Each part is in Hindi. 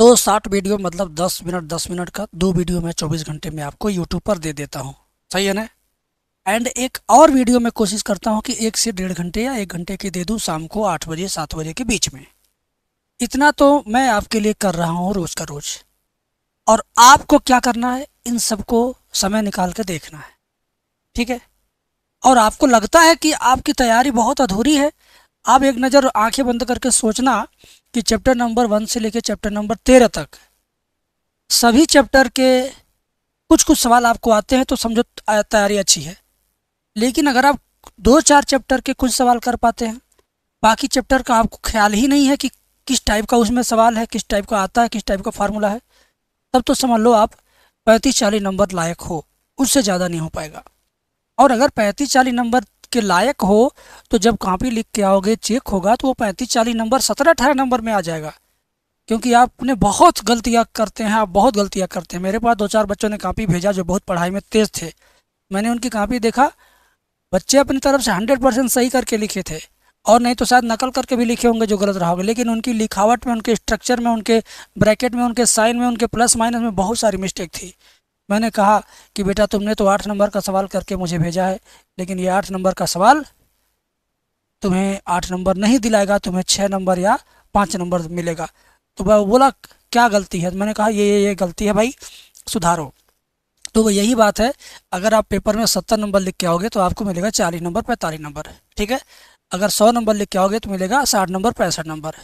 दो शॉर्ट वीडियो मतलब 10 मिनट का, दो वीडियो मैं 24 घंटे में आपको यूट्यूब पर दे देता हूँ। सही है ना। एंड एक और वीडियो मैं कोशिश करता हूँ कि 1 से 1.5 घंटे या 1 घंटे की दे दूँ शाम को 8 बजे 7 बजे के बीच में। इतना तो मैं आपके लिए कर रहा हूँ रोज का रोज। और आपको क्या करना है, इन सबको समय निकाल के देखना है। ठीक है। और आपको लगता है कि आपकी तैयारी बहुत अधूरी है, आप एक नज़र आंखें बंद करके सोचना कि चैप्टर नंबर 1 से लेकर चैप्टर नंबर 13 तक सभी चैप्टर के कुछ कुछ सवाल आपको आते हैं तो समझो तैयारी अच्छी है। लेकिन अगर आप दो चार चैप्टर के कुछ सवाल कर पाते हैं, बाकी चैप्टर का आपको ख्याल ही नहीं है कि किस टाइप का उसमें सवाल है, किस टाइप का आता है, किस टाइप का फार्मूला है, तब तो समझ लो आप 35-40 नंबर लायक हो, उससे ज़्यादा नहीं हो पाएगा। और अगर 35-40 नंबर के लायक हो तो जब कॉपी लिख के आओगे चेक होगा तो वो 35-40 नंबर 17-18 नंबर में आ जाएगा। क्योंकि आपने बहुत गलतियाँ करते हैं, आप बहुत गलतियाँ करते हैं। मेरे पास दो चार बच्चों ने कॉपी भेजा जो बहुत पढ़ाई में तेज़ थे। मैंने उनकी कॉपी देखा, बच्चे अपनी तरफ से 100% सही करके लिखे थे, और नहीं तो शायद नकल करके भी लिखे होंगे जो गलत रहा होगा। लेकिन उनकी लिखावट में, उनके स्ट्रक्चर में, उनके ब्रैकेट में, उनके साइन में, उनके प्लस माइनस में बहुत सारी मिस्टेक थी। मैंने कहा कि बेटा तुमने तो 8 नंबर का सवाल करके मुझे भेजा है, लेकिन ये 8 नंबर का सवाल तुम्हें 8 नंबर नहीं दिलाएगा, तुम्हें 6 नंबर या 5 नंबर मिलेगा। तो वह बोला क्या गलती है, मैंने कहा ये गलती है भाई, सुधारो। तो वो यही बात है, अगर आप पेपर में 70 नंबर लिख के आओगे तो आपको मिलेगा 40 नंबर 45 नंबर। ठीक है। अगर 100 नंबर लिख के आओगे तो मिलेगा 60 नंबर 65 नंबर।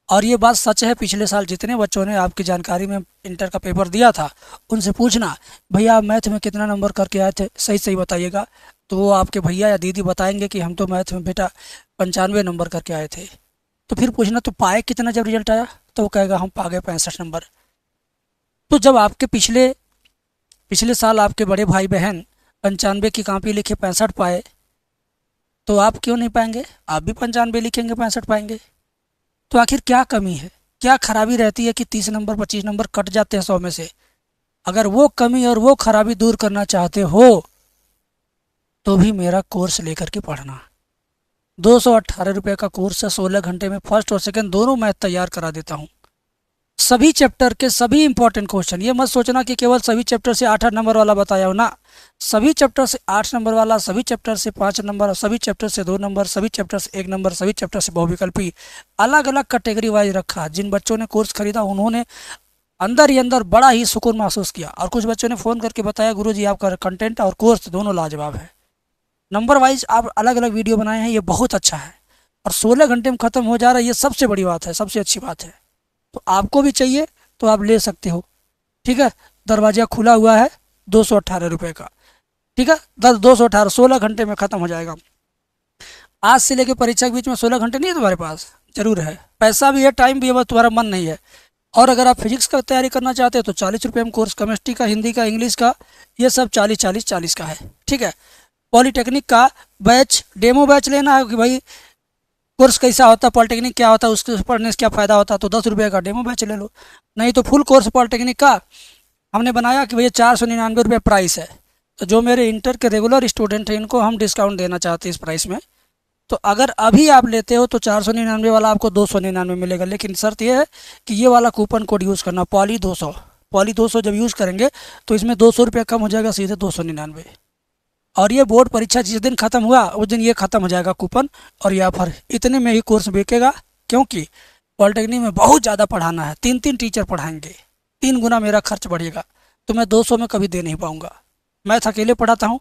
और ये बात सच है, पिछले साल जितने बच्चों ने आपकी जानकारी में इंटर का पेपर दिया था उनसे पूछना, भैया आप मैथ में कितना नंबर करके आए थे, सही सही बताइएगा। तो वो आपके भैया या दीदी बताएंगे कि हम तो मैथ में बेटा 95 नंबर करके आए थे। तो फिर पूछना तो पाए कितना जब रिजल्ट आया, तो वो कहेगा हम पा गए 65 नंबर। तो जब आपके पिछले पिछले साल आपके बड़े भाई बहन 95 की कॉपी लिखे 65 पाए, तो आप क्यों नहीं पाएंगे, आप भी 95 लिखेंगे 65 पाएंगे। तो आखिर क्या कमी है, क्या खराबी रहती है कि 30 नंबर 25 नंबर कट जाते हैं 100 में से। अगर वो कमी और वो खराबी दूर करना चाहते हो तो भी मेरा कोर्स लेकर के पढ़ना। 218 रुपये का कोर्स है, 16 घंटे में फर्स्ट और सेकंड दोनों मैथ तैयार करा देता हूँ। सभी चैप्टर के सभी इंपॉर्टेंट क्वेश्चन, ये मत सोचना कि केवल सभी चैप्टर से 8-8 नंबर वाला बताया हो ना। सभी चैप्टर से 8 नंबर वाला, सभी चैप्टर से 5 नंबर, सभी चैप्टर से 2 नंबर, सभी चैप्टर से 1 नंबर, सभी चैप्टर से बहुविकल्पी, अलग अलग कैटेगरी वाइज रखा। जिन बच्चों ने कोर्स खरीदा उन्होंने अंदर ही अंदर बड़ा ही सुकून महसूस किया। और कुछ बच्चों ने फ़ोन करके बताया गुरुजी आपका कंटेंट और कोर्स दोनों लाजवाब है। नंबर वाइज आप अलग अलग वीडियो बनाए हैं, ये बहुत अच्छा है। और 16 घंटे में ख़त्म हो जा रहा है, ये सबसे बड़ी बात है, सबसे अच्छी बात है। तो आपको भी चाहिए तो आप ले सकते हो। ठीक है। दरवाज़ा खुला हुआ है 218 रुपये का। ठीक है। 218 16 घंटे में ख़त्म हो जाएगा। आज से लेकर परीक्षा के बीच में 16 घंटे नहीं है तुम्हारे पास, जरूर है। पैसा भी है, टाइम भी है, बस तुम्हारा मन नहीं है। और अगर आप फिजिक्स का तैयारी करना चाहते हो तो 40 रुपये में कोर्स, केमिस्ट्री का, हिंदी का, इंग्लिश का, ये सब 40-40-40 का है। ठीक है। पॉलीटेक्निक का बैच, डेमो बैच लेना है कि भाई कोर्स कैसा होता है, पॉलिटेक्निक क्या होता है, उसके पढ़ने से क्या फ़ायदा होता है, तो 10 रुपये का डेमो बैच ले लो। नहीं तो फुल कोर्स पॉलिटेक्निक का हमने बनाया कि भैया 499 रुपये प्राइस है। तो जो मेरे इंटर के रेगुलर स्टूडेंट हैं इनको हम डिस्काउंट देना चाहते हैं इस प्राइस में। तो अगर अभी आप लेते हो तो 499 वाला आपको 299 मिलेगा। लेकिन शर्त यह है कि ये वाला कूपन कोड यूज़ करना, पॉली 200 जब यूज़ करेंगे तो इसमें 200 रुपये कम हो जाएगा, सीधे 299। और ये बोर्ड परीक्षा जिस दिन ख़त्म हुआ उस दिन ये ख़त्म हो जाएगा कूपन और ये ऑफर। इतने में ही कोर्स बिकेगा, क्योंकि पॉलिटेक्निक में बहुत ज़्यादा पढ़ाना है, 3-3 टीचर पढ़ाएंगे, 3 गुना मेरा खर्च बढ़ेगा। तो मैं 200 में कभी दे नहीं पाऊँगा। मैथ अकेले पढ़ाता हूँ,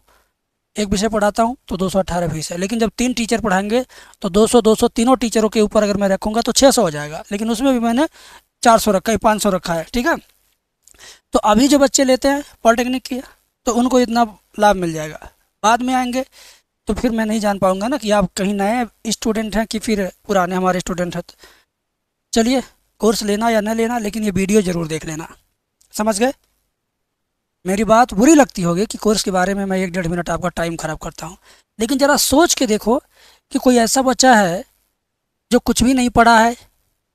एक विषय पढ़ाता हूँ तो 218 फीस है। लेकिन जब 3 टीचर पढ़ाएंगे तो 200-200 तीनों टीचरों के ऊपर अगर मैं रखूँगा तो 600 हो जाएगा। लेकिन उसमें भी मैंने 400 रखा है, 500 रखा है। ठीक है। तो अभी जो बच्चे लेते हैं पॉलिटेक्निक की तो उनको इतना लाभ मिल जाएगा। बाद में आएंगे तो फिर मैं नहीं जान पाऊंगा ना कि आप कहीं नए स्टूडेंट हैं कि फिर पुराने हमारे स्टूडेंट हैं। चलिए, कोर्स लेना या न लेना, लेकिन ये वीडियो ज़रूर देख लेना। समझ गए। मेरी बात बुरी लगती होगी कि कोर्स के बारे में मैं 1-1.5 मिनट आपका टाइम ख़राब करता हूँ, लेकिन ज़रा सोच के देखो कि कोई ऐसा बच्चा है जो कुछ भी नहीं पढ़ा है,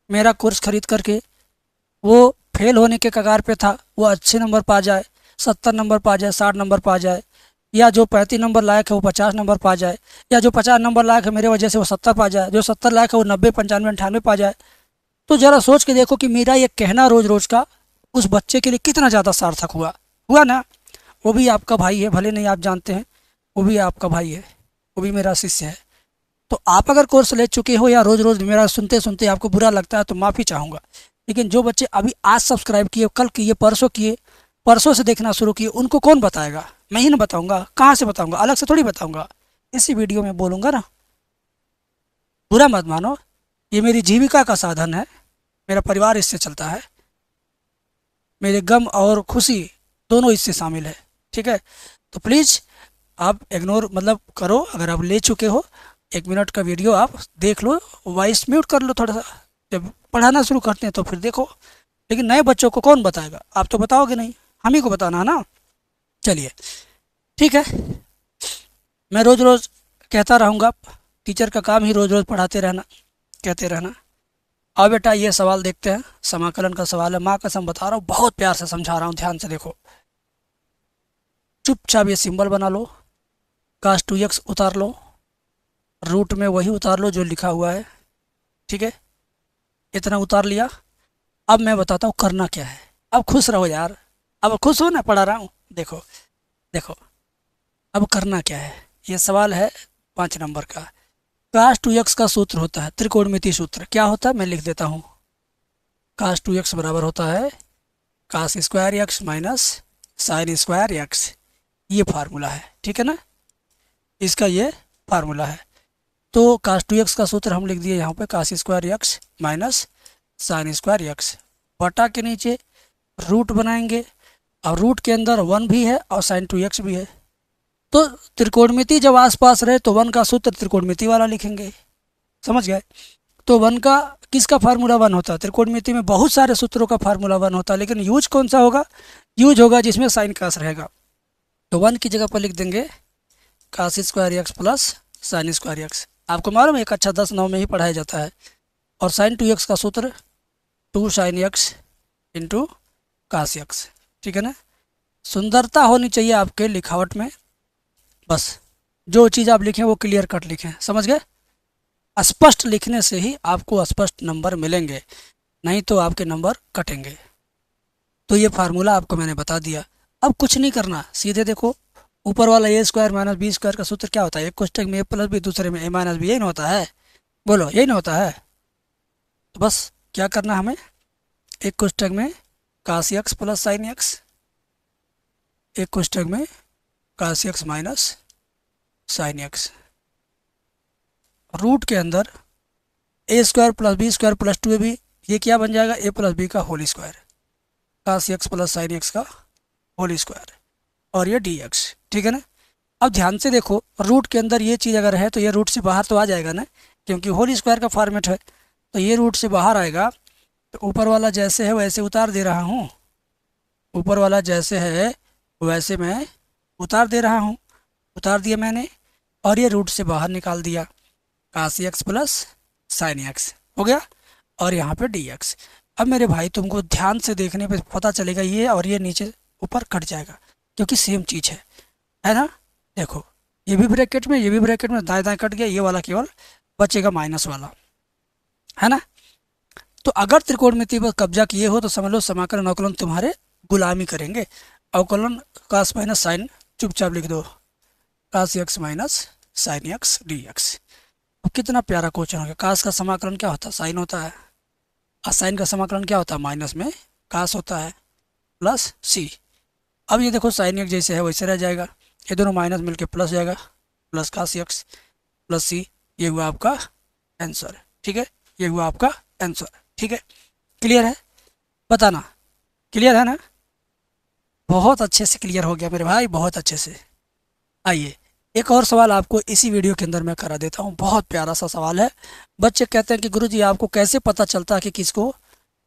मेरा कोर्स खरीद करके वो फेल होने के कगार पे था, वो अच्छे नंबर पा जाए, 70 नंबर पा जाए, 60 नंबर पा जाए, या जो 35 नंबर लायक है वो 50 नंबर पा जाए, या जो 50 नंबर लायक है मेरे वजह से वो 70 पा जाए, जो 70 लायक है वो 90, 95, 98 पा जाए। तो ज़रा सोच के देखो कि मेरा ये कहना रोज़ रोज़ का उस बच्चे के लिए कितना ज़्यादा सार्थक हुआ। हुआ ना? वो भी आपका भाई है, भले नहीं आप जानते हैं, वो भी आपका भाई है, वो भी मेरा शिष्य है। तो आप अगर कोर्स ले चुके हो या रोज़ रोज़ मेरा सुनते सुनते आपको बुरा लगता है तो माफ़ी चाहूँगा। लेकिन जो बच्चे अभी आज सब्सक्राइब किए, कल किए, परसों से देखना शुरू किए, उनको कौन बताएगा? मैं ही ना बताऊँगा। कहाँ से बताऊँगा? अलग से थोड़ी बताऊँगा, इसी वीडियो में बोलूँगा ना। बुरा मत मानो, ये मेरी जीविका का साधन है, मेरा परिवार इससे चलता है, मेरे गम और खुशी दोनों इससे शामिल है। ठीक है, तो प्लीज़ आप इग्नोर मतलब करो। अगर आप ले चुके हो 1 मिनट का वीडियो आप देख लो, वॉइस म्यूट कर लो थोड़ा सा, जब पढ़ाना शुरू करते हैं तो फिर देखो। लेकिन नए बच्चों को कौन बताएगा? आप तो बताओगे नहीं, हम ही को बताना है ना। चलिए ठीक है, मैं रोज़ रोज़ कहता रहूँगा, टीचर का काम ही रोज़ रोज़ पढ़ाते रहना, कहते रहना। अब बेटा ये सवाल देखते हैं, समाकलन का सवाल है। माँ कसम बता रहा हूँ, बहुत प्यार से समझा रहा हूँ, ध्यान से देखो। चुपचाप ये सिंबल बना लो, cos 2x उतार लो, रूट में वही उतार लो जो लिखा हुआ है। ठीक है, इतना उतार लिया। अब मैं बताता हूँ करना क्या है। अब खुश रहो यार, अब खुश हो ना, पढ़ा रहा हूँ। देखो देखो, अब करना क्या है। ये सवाल है 5 नंबर का। cos 2x का सूत्र होता है त्रिकोणमिति सूत्र। क्या होता है मैं लिख देता हूँ। cos 2x बराबर होता है cos square x minus sine square x. ये फार्मूला है, ठीक है ना, इसका ये फार्मूला है। तो cos 2x का सूत्र हम लिख दिए यहाँ पे, cos square x minus sine square x, बटा के नीचे रूट बनाएंगे, और रूट के अंदर 1 भी है और साइन 2x भी है। तो त्रिकोणमिति जब आसपास रहे तो 1 का सूत्र त्रिकोणमिति वाला लिखेंगे, समझ गए। तो 1 का किसका फार्मूला 1 होता है? त्रिकोणमिति में बहुत सारे सूत्रों का फार्मूला 1 होता है, लेकिन यूज कौन सा होगा? यूज होगा जिसमें साइन कास रहेगा। तो 1 की जगह पर लिख देंगे cos square x plus sine square x. आपको मालूम है एक अच्छा 10-9 में ही पढ़ाया जाता है। और साइन 2x का सूत्र 2 sine x into cos x. ठीक है ना। सुंदरता होनी चाहिए आपके लिखावट में, बस जो चीज़ आप लिखें वो क्लियर कट लिखें, समझ गए। स्पष्ट लिखने से ही आपको स्पष्ट नंबर मिलेंगे, नहीं तो आपके नंबर कटेंगे। तो ये फार्मूला आपको मैंने बता दिया। अब कुछ नहीं करना, सीधे देखो ऊपर वाला ए स्क्वायर माइनस बी स्क्वायर का सूत्र क्या होता है? एक कोष्टक में ए प्लस बी, दूसरे में ए माइनस बी, यही ना होता है? बोलो, यही ना होता है? तो बस क्या करना हमें, एक कोष्टक में cos x plus sine x, एक कोष्टक में cos x minus sine x, root के अंदर a square plus b square plus 2ab, ये क्या बन जाएगा? ए प्लस बी का whole square, cos x plus sine x का होल स्क्वायर, और ये डी एक्स। ठीक है ना। अब ध्यान से देखो, रूट के अंदर ये चीज़ अगर है तो ये रूट से बाहर तो आ जाएगा ना, क्योंकि होल स्क्वायर का फॉर्मेट है। तो ये रूट से बाहर आएगा, तो ऊपर वाला जैसे है वैसे उतार दे रहा हूँ, ऊपर वाला जैसे है वैसे मैं उतार दे रहा हूँ, उतार दिया मैंने, और ये रूट से बाहर निकाल दिया, कास एक्स प्लस साइन एक्स हो गया, और यहाँ पे डी एक्स। अब मेरे भाई तुमको ध्यान से देखने पे पता चलेगा ये और ये नीचे ऊपर कट जाएगा, क्योंकि सेम चीज़ है ना। देखो ये भी ब्रैकेट में, ये भी ब्रैकेट में, दाएं दाएं कट गया, ये वाला केवल बचेगा माइनस वाला, है ना। तो अगर त्रिकोणमिति पर कब्जा किए हो तो समझ लो समाकलन अवकलन तुम्हारे गुलामी करेंगे। अवकलन कास माइनस साइन चुपचाप लिख दो, cos x minus sine x d x. अब कितना प्यारा क्वेश्चन हो गया। कास का समाकलन क्या होता है? साइन होता है। और साइन का समाकलन क्या होता है? माइनस में कास होता है प्लस सी। अब ये देखो साइन एक्स जैसे है वैसे रह जाएगा, ये दोनों माइनस मिलके प्लस जाएगा, प्लस कास एक्स प्लस सी। ये हुआ आपका आंसर, ठीक है, ये हुआ आपका आंसर। ठीक है, क्लियर है? बताना क्लियर है ना? बहुत अच्छे से क्लियर हो गया मेरे भाई, बहुत अच्छे से। आइए एक और सवाल आपको इसी वीडियो के अंदर मैं करा देता हूँ। बहुत प्यारा सा सवाल है। बच्चे कहते हैं कि गुरुजी आपको कैसे पता चलता है कि किसको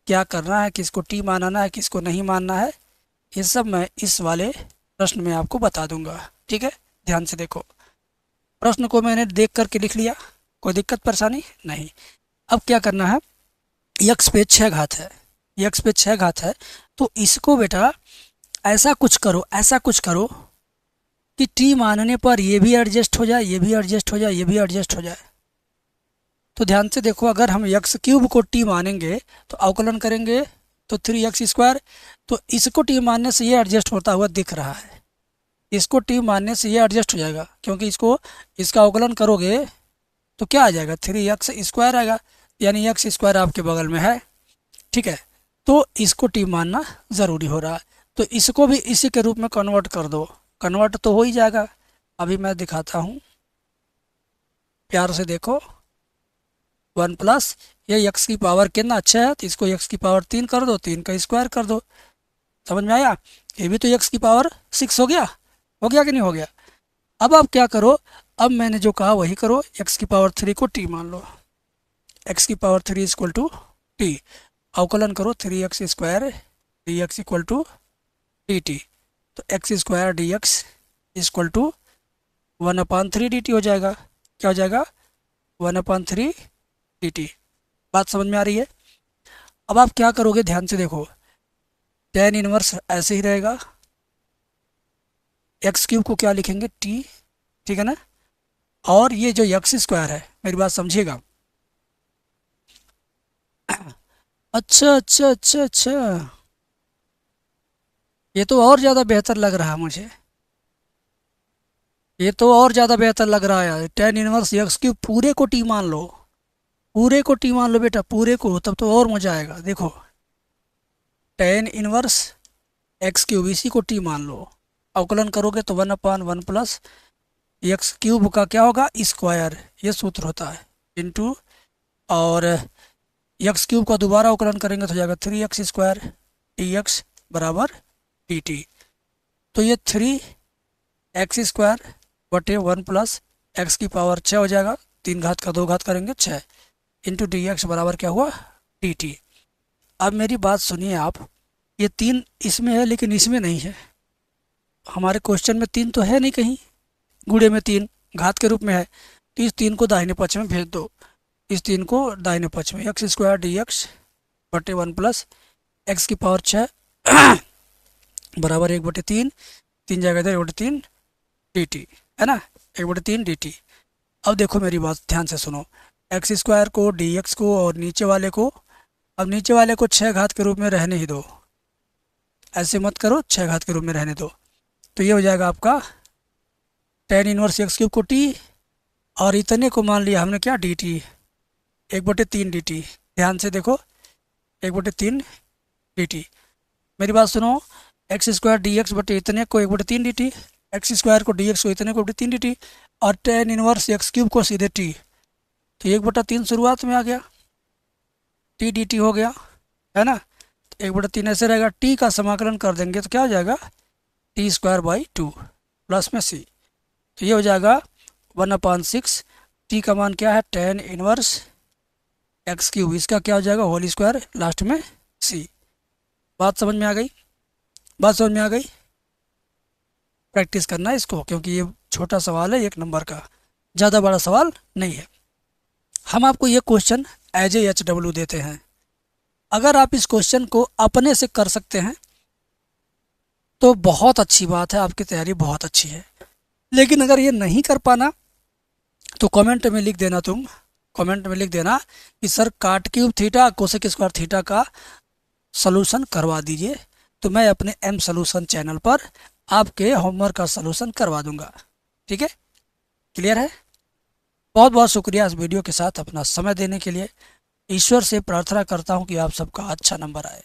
क्या करना है, किसको टी मानना है, किसको नहीं मानना है। ये सब मैं इस वाले प्रश्न में आपको बता दूंगा। ठीक है, ध्यान से देखो। प्रश्न को मैंने देख करके लिख लिया, कोई दिक्कत परेशानी नहीं। अब क्या करना है, यक्स पे 6 घात है, यक्स पे 6 घात है, तो इसको बेटा ऐसा कुछ करो, ऐसा कुछ करो कि टी मानने पर ये भी एडजस्ट हो जाए, ये भी एडजस्ट हो जाए, ये भी एडजस्ट हो जाए। तो ध्यान से देखो, अगर हम एक्स क्यूब को टी मानेंगे तो अवकलन करेंगे तो 3x², तो इसको टी मानने से ये एडजस्ट होता हुआ दिख रहा है, इसको टी मानने से ये एडजस्ट हो जाएगा, क्योंकि इसका अवकलन करोगे तो क्या आ जाएगा, 3x² आएगा, यानी x² आपके बगल में है। ठीक है, तो इसको टी मानना ज़रूरी हो रहा है, तो इसको भी इसी के रूप में कन्वर्ट कर दो, कन्वर्ट तो हो ही जाएगा। अभी मैं दिखाता हूँ, प्यार से देखो, 1 प्लस ये x की पावर कितना अच्छा है, तो इसको x की पावर 3 कर दो, 3 का स्क्वायर कर दो, समझ में आया। ये भी तो x की पावर 6 हो गया कि नहीं हो गया। अब आप क्या करो, अब मैंने जो कहा वही करो, x की पावर 3 को t मान लो, x की पावर 3 इक्वल टू टी, अवकलन करो 3x² dx equal to dt, तो x² dx equal to 1/3 dt हो जाएगा। क्या हो जाएगा, 1/3 dt। बात समझ में आ रही है। अब आप क्या करोगे, ध्यान से देखो, tan इनवर्स ऐसे ही रहेगा, x³ को क्या लिखेंगे, t, ठीक है ना, और ये जो x² है, मेरी बात समझिएगा। अच्छा अच्छा अच्छा अच्छा, ये तो और ज़्यादा बेहतर लग रहा है मुझे, ये तो और ज़्यादा बेहतर लग रहा है। tan इनवर्स x³ पूरे को t मान लो, पूरे को t मान लो बेटा, पूरे को, तब तो और मज़ा आएगा। देखो tan इनवर्स x³ इसी को t मान लो, अवकलन करोगे तो 1/1 प्लस x³ का क्या होगा, स्क्वायर, ये सूत्र होता है, इंटू, और x³ का दोबारा अवकलन करेंगे तो हो जाएगा 3x² dx बराबर dt। तो ये 3x² बटे 1 प्लस x की पावर 6 हो जाएगा, 3 घात का 2 घात करेंगे 6, इंटू dx बराबर क्या हुआ, dt। अब मेरी बात सुनिए आप, ये 3 इसमें है लेकिन इसमें नहीं है, हमारे क्वेश्चन में 3 तो है नहीं कहीं, गुणे में 3 घात के रूप में है, तो इस 3 को दाहिने पक्ष में भेज दो, इस 3 को दाहिने पक्ष में, x² dx बटे 1 प्लस x की पावर 6 बराबर 1/3, 3 जाएगा इधर 1/3 dt, है ना, 1/3 dt। अब देखो मेरी बात ध्यान से सुनो, x² को dx को और नीचे वाले को, अब नीचे वाले को 6 घात के रूप में रहने ही दो, ऐसे मत करो, 6 घात के रूप में रहने दो, तो ये हो जाएगा आपका tan इनवर्स x³ को t, और इतने को मान लिया हमने क्या, dt, 1/3 dt। ध्यान से देखो, 1/3 dt। मेरी बात सुनो, x² dx बटे इतने को 1/3 dt, x² को dx को इतने को 1/3 dt, और tan इनवर्स x³ को सीधे t, तो 1/3 शुरुआत में आ गया, t dt हो गया, है ना, तो 1/3 ऐसे रहेगा, t का समाकलन कर देंगे तो क्या हो जाएगा, t²/2 प्लस में c, तो ये हो जाएगा 1/6, t का मान क्या है, tan इनवर्स x³, इसका क्या हो जाएगा, होल स्क्वायर, लास्ट में c। बात समझ में आ गई, बात समझ में आ गई। प्रैक्टिस करना है इसको, क्योंकि ये छोटा सवाल है, 1 नंबर का, ज़्यादा बड़ा सवाल नहीं है। हम आपको ये क्वेश्चन एज ए HW देते हैं, अगर आप इस क्वेश्चन को अपने से कर सकते हैं तो बहुत अच्छी बात है, आपकी तैयारी बहुत अच्छी है। लेकिन अगर ये नहीं कर पाना तो कमेंट में लिख देना, तुम कमेंट में लिख देना कि sir cot³ theta cosec square theta का सलूशन करवा दीजिए, तो मैं अपने M सलूशन चैनल पर आपके होमवर्क का सलूशन करवा दूंगा। ठीक है, क्लियर है। बहुत बहुत शुक्रिया इस वीडियो के साथ अपना समय देने के लिए। ईश्वर से प्रार्थना करता हूं कि आप सबका अच्छा नंबर आए।